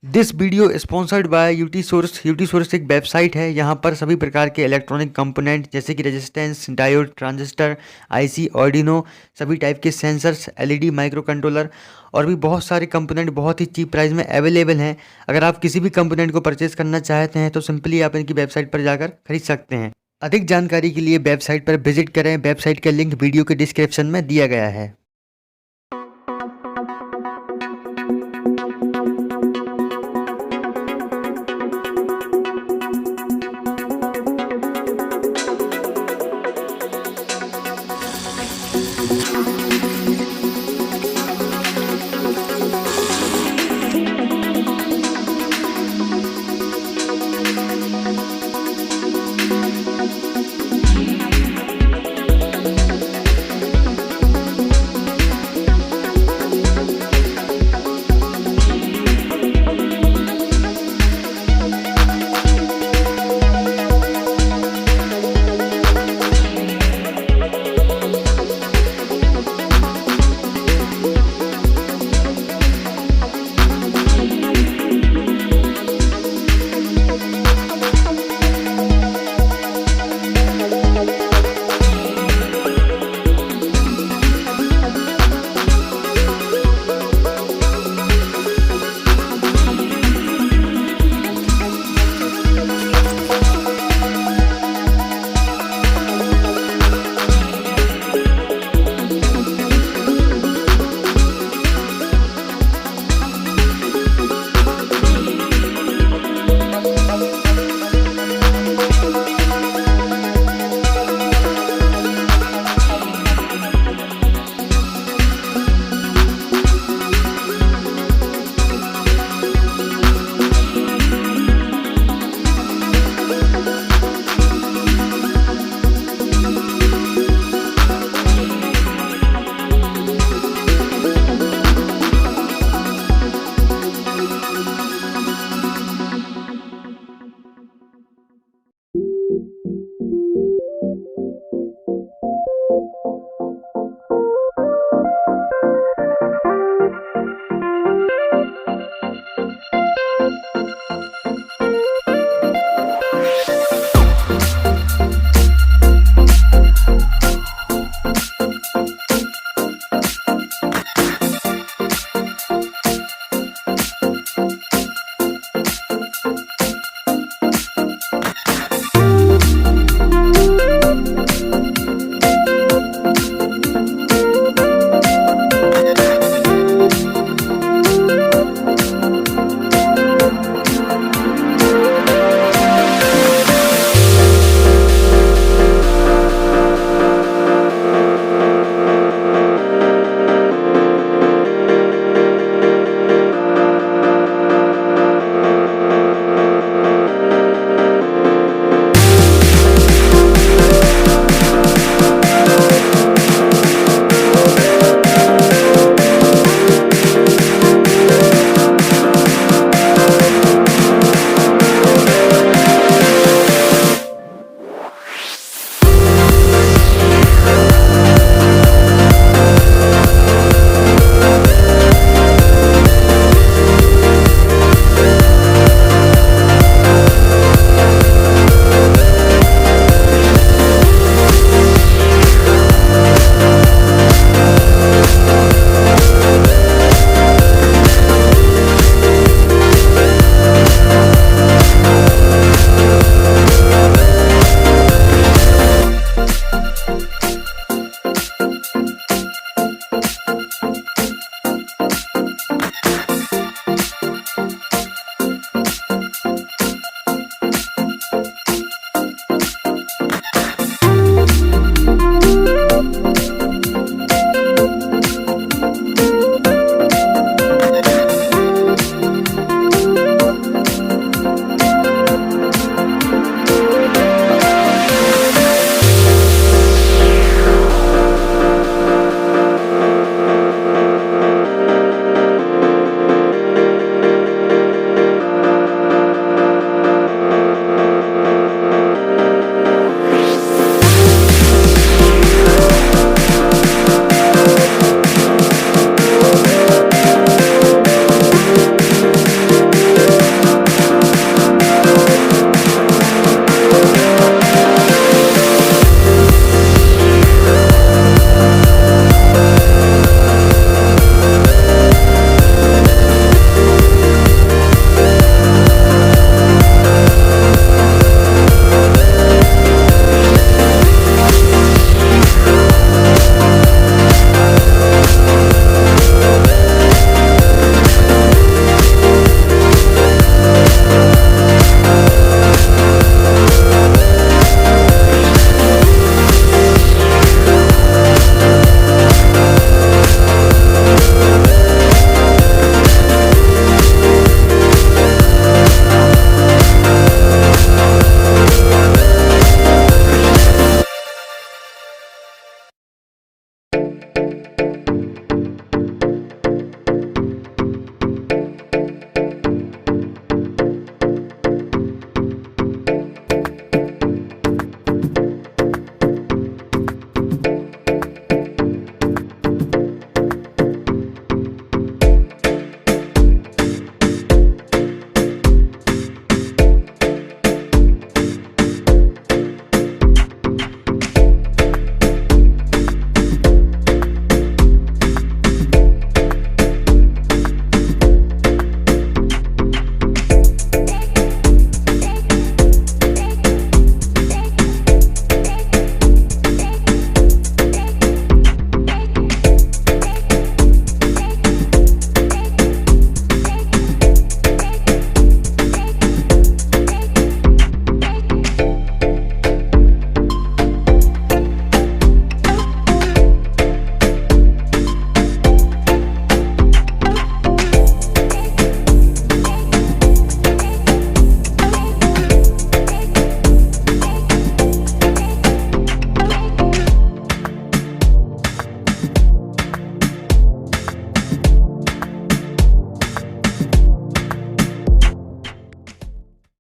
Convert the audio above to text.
This video sponsored by UT source. UT source एक वेबसाइट है। यहाँ पर सभी प्रकार के इलेक्ट्रॉनिक कंपोनेंट जैसे कि resistance, diode, transistor, IC, Arduino, सभी टाइप के सेंसर्स, एलईडी, माइक्रो कंट्रोलर और भी बहुत सारे कंपोनेंट बहुत ही चीप प्राइस में अवेलेबल हैं। अगर आप किसी भी कंपोनेंट को परचेज करना चाहते हैं तो सिंपली आप इनकी वेबसाइट पर जाकर खरीद सकते हैं। अधिक जानकारी के लिए वेबसाइट पर विजिट करें। वेबसाइट का लिंक वीडियो के डिस्क्रिप्शन में दिया गया है।